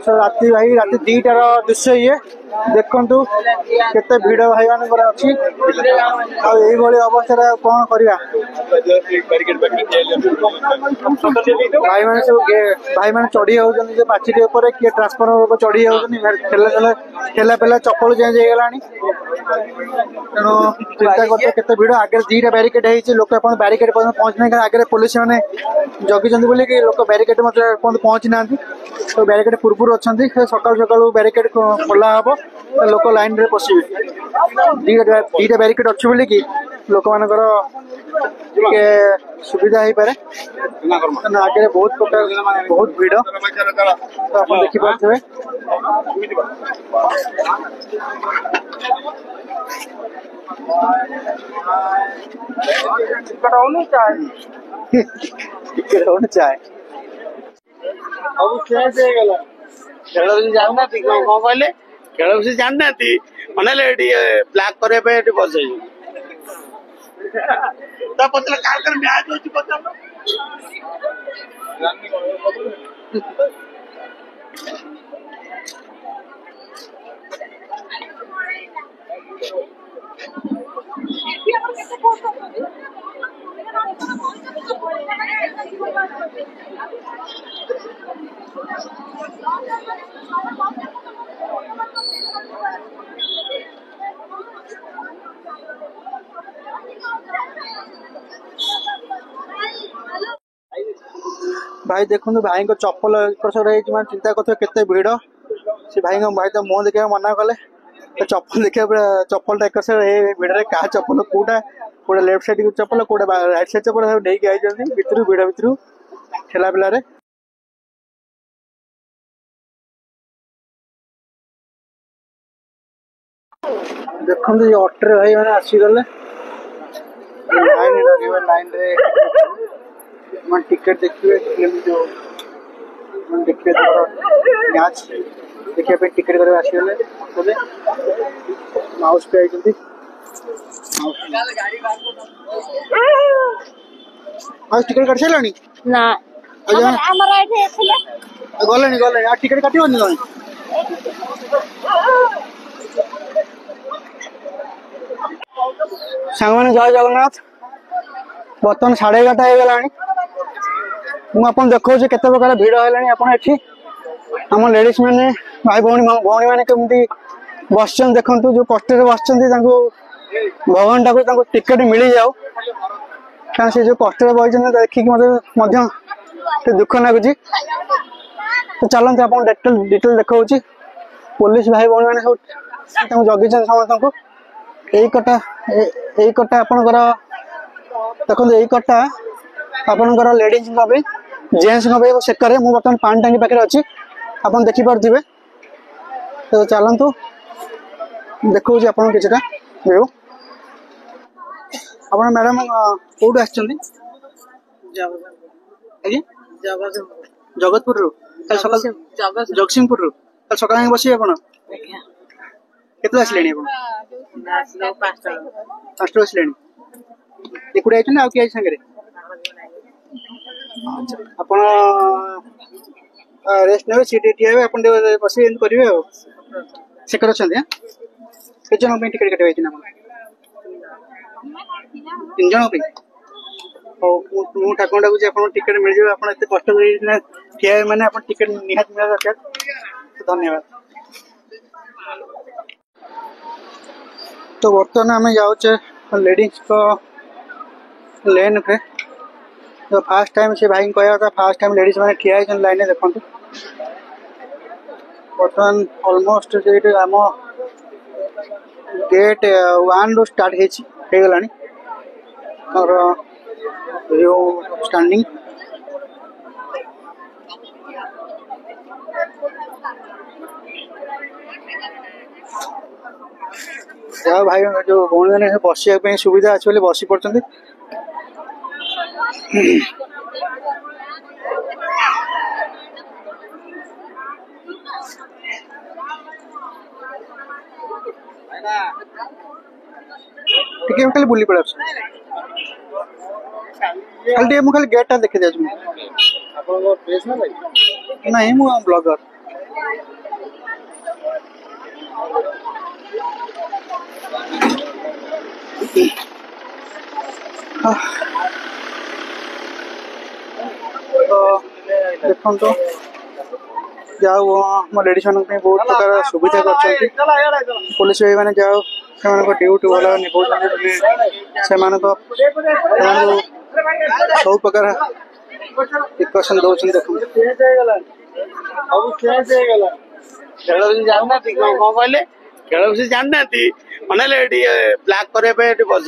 राति भाई राति 2टार दृश्य ये देखु केते भिड़ भाई मान अच्छी अवस्था कौन करवा भाई मैंने चढ़ी हो पाचिरी किए ट्रांसफॉर्मर चढ़ी ठेला पेला चप्पल चेंज हो गला तेणु चिंता करते भिड़ आगे 2टा बैरिकेड हो लोक बैरिकेड पहुंचना आगे पुलिस मैंने जगी लोक बैरिकेड पहुंची ना तो बैरिकेड पूर्व अच्छा सका सका बैरिकेड खोला हम लोक लाइन रे पशे 2टा बैरिकेड अच्छी बोल कि लोक मान सुविधा हो पारे आगे बहुत प्रकार बहुत भिड़ तो आप देखिपे चाहे खेल विषय जानना कौन कहले खेल विषय जानना अनेले ब्लैक करने बस पता कार कर मैच होची पता भाई देखो भाई को चप्पल मैं चिंता करते भिड़ से भाई तो मुह देखा मना कले चप्पल देखा चप्पल भिड़ क्या चप्पल कौटा लेफ्ट साइड चप्पल कौटा राइट साइड चप्पल नहीं भितर भिड़ भितर ठेला पेला देखो ये ऑटो भाई मैंने आसीगले लाइन रे मैं टिकट देखिए फिल्म जो मैं देखिए मैच देखिए पे टिकट करे आसीगले बोले माउस पे आइछंती आज टिकट काट छलानी ना हमरा एथे थिले गले आ टिकट काटिबनी गले सांग मैंने जय जगन्नाथ बर्तमान 11:30 हो गला मुझे देखा केते प्रकार भिड़ है आम लेडीज मैंने भाई भौणी मैंने कमी बस देखु जो कष्ट बस भगवान टाक टिकेट मिल जाओ क्या से जो कष्ट बस देखिक मत दुख लगुच तो चलते आप डिटेल देखा पुलिस भाई भौणी मैंने सब जगी समस्त यही कटा आपणकर देखो यही कटा आपणकर लेडीज जेन्ट्स सेकर मुझे बर्तमान पानी टांगी पाखे अच्छी आप देखिपे तो चलतु देखा आपन कि व्यू आप मैडम कौटू आस जगतपुर जगतसिंहपुर कल सका बस आप केते आसिले पाँचटा आसिले एकुटे आइए आउ किए सागर आप रेस्ट ने सीट ठिया आप बस करेंगे सेकर अच्छा के जन टिकेट काटे 3 जन ठाकुर डाकुची आप टिकेट मिल जाए आप कष्ट ठिया मैंने आप टिकेट निहाती मिलना दरकार धन्यवाद। तो बर्तमान आम जाऊे लेडीज को लेन पे तो फास्ट टाइम से भाई कहया था फास्ट टाइम लेडीज मैंने ठिया लाइन देखो बर्तमान ऑलमोस्ट आम गेट 1 रू स्टार्ट हो गला और स्टैंडिंग भाई जो भौणी मैंने बसा सुविधा अच्छे बसी पड़ते बुली पड़ा खाली मुझे खाली गेट देखी जाऊँ नहीं मु ब्लॉगर देखो तो जाओ मो लेडीज मान बहुत प्रकार सुविधा कर पुलिस भाई मैंने जाओ से ड्यूटी भल निभाऊँ से सब प्रकार प्रिकसन दौरान देखो खेल विषय जानना कौन कहले खेल विषय जानना मैंने ब्लैक करने बस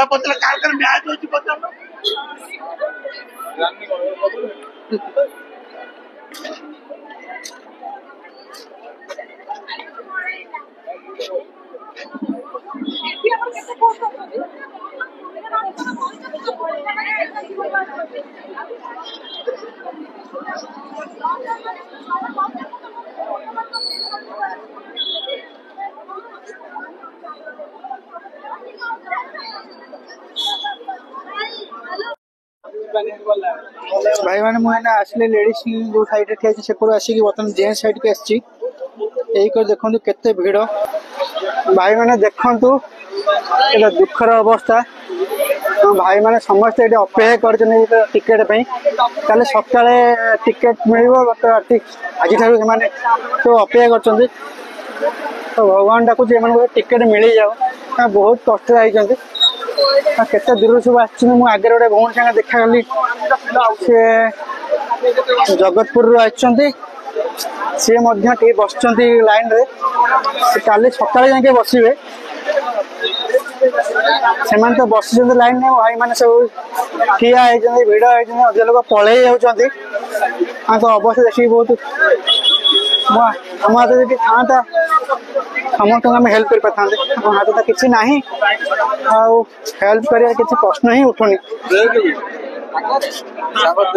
पता कार मैच होती पता भाई मैंने मुझे आसले लेडीज जो साइड ठिया से आसिक बर्तमान जेन्ट्स साइड को आसी देखो केते भिड़ भाई मैंने देखु दुखर अवस्था भाई मैंने समस्त ये अपेक्षा कर टिकेट कल सका टिकेट मिल राति आज सब अपेक्षा कर तो भगवान डाकू टिकेट मिल जाओ बहुत कष्ट केते दूर सब आगे गोटे भौणी सागे देखा गली सी जगतपुर सी बस लाइन रे काली सका जाके बसवे से तो बस लाइन भाई मैंने सब ठिया भिड़ अधे लोग पलि जाती अवस्था देखिए बहुत आम हाथ जी था समस्त आम हेल्प कर पाते हाथ तो किसी ना हेल्प कर किसी प्रश्न ही उठुनी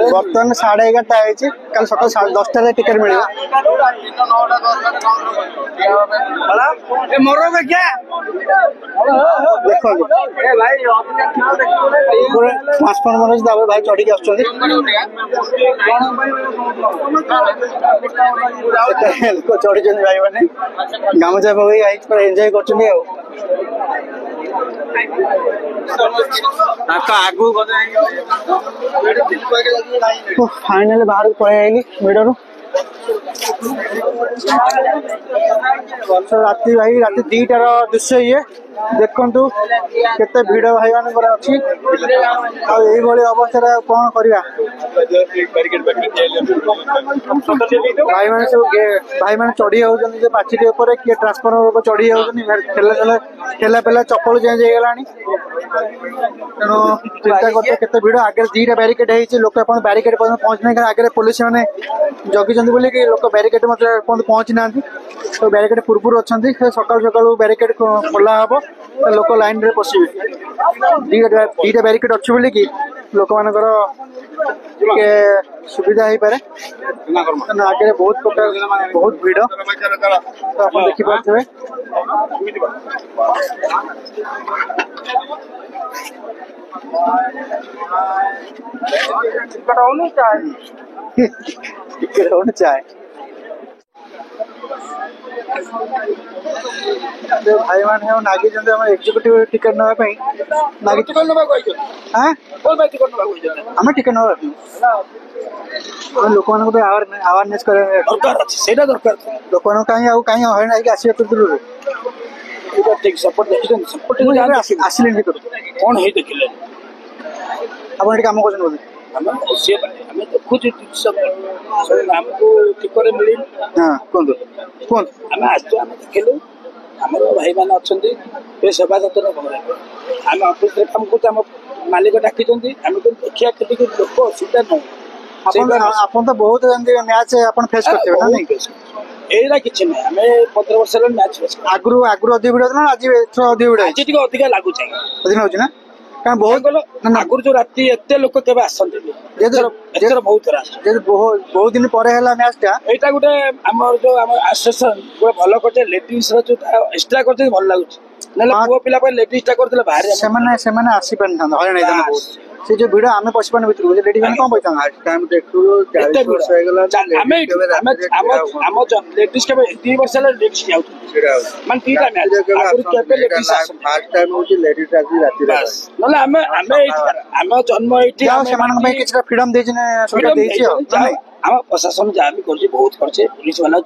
बर्तमान 11:30 कल सकाल 10टा टिकेट मिले देखो ट्रांसफॉर्मर भाई चढ़ी चढ़ी भाई मैंने गामुचा पकई एंजॉय कर फाइनल बाहर पलि आईली भिड़ू राति भाई राति 2टार दृश्य ये देखु केते भिड़ भाई मान अच्छी अवस्था कौन करवा भाई मैंने सब भाई मैंने चढ़ी जो पाचेरी किए ट्रांसफॉर्मर चढ़ी ठेला पेला चप्पल चेंज हो गला तेणु चिंता करते भिड़ आगे 2टा बैरिकेड लोक बैरिकेड पहुंचना आगे पुलिस मैंने जगी लोक बैरिकेड पहुंची ना तो बैरिकेड पूर्व अच्छा सका सका बैरिकेड खोला हम लोक लाइन रे पशिबे 2टा बैरिकेड अच्छी बोल कि लोक मान सुविधा हो पारे आगे बहुत प्रकार बहुत भिड़ तो आप देखिपे टिकट होनी चाहे भाई मैंने नागी एग्जीक्यूटिव टिकेट ना आम टिकेट ना लोक अवेयरनेस लोक कहीं हईन आसवे दूर आसिले कौन है देखिले आप कम कर देखु आमको टिकट मिली हाँ कहतु कहतु आम देखिलु आम भाई मैंने अच्छा सेवा जतन आम ऑफिस काम कर मालिक डाकी आम देखिया कि लोक असुविधा ना आप तो बहुत मैच फेस करते ना नहीं एरा किसी ना आम 15 वर्ष मैच फेस आगु अधिक भिड़ ना आज अधिक भिड़ आज अधिक लगुच अधिक ना क्या बहुत आगुरी जो राति एते लोक के आसते बहुत बहुत दिन पर मैच टा यहाँ गोटे आम जो आम आसोसिएसन गोटे भल कर लेडीज जो एक्सट्रा कर भल लगुच ନହେଲେ ପୁଅ ପିଲା ପାଇଁ ଲେଡିଜ ଟା କରିଥିଲେ ଭାରି ସେମାନେ ଆସିପାରିଥାନ୍ତେ ହଇରାଣ ହେଇଥାନ୍ତେ ବହୁତ ସେ ଯୋଉ ଭିଡ ଆମେ ପଶିପାରୁନି ଭିତରକୁ ଲେଡିଜ ମାନେ କଣ କହିଥାନ୍ତେ ଆମ ଲେଡିଜ କେବେ 2 ବର୍ଷ ହେଲା ଲେଡିଜ ଯାଉଛନ୍ତି ମାନେ 2ଟା ମ୍ୟାଚ୍ ଆଗରୁ କେବେ ଲେଡିଜ ନହେଲେ ଆମେ ଆମ ଜନ୍ମ ଏଇଠି ସେମାନଙ୍କ ପାଇଁ କିଛିଟା ଫ୍ରିଡମ ଦେଇଛି ନା ସରକାର ଦେଇଛି ଆଉ ଆମ ପ୍ରଶାସନ ଯାହା ବି କରୁଛି ବହୁତ କରିছে ପୁଲିସ ବାଲା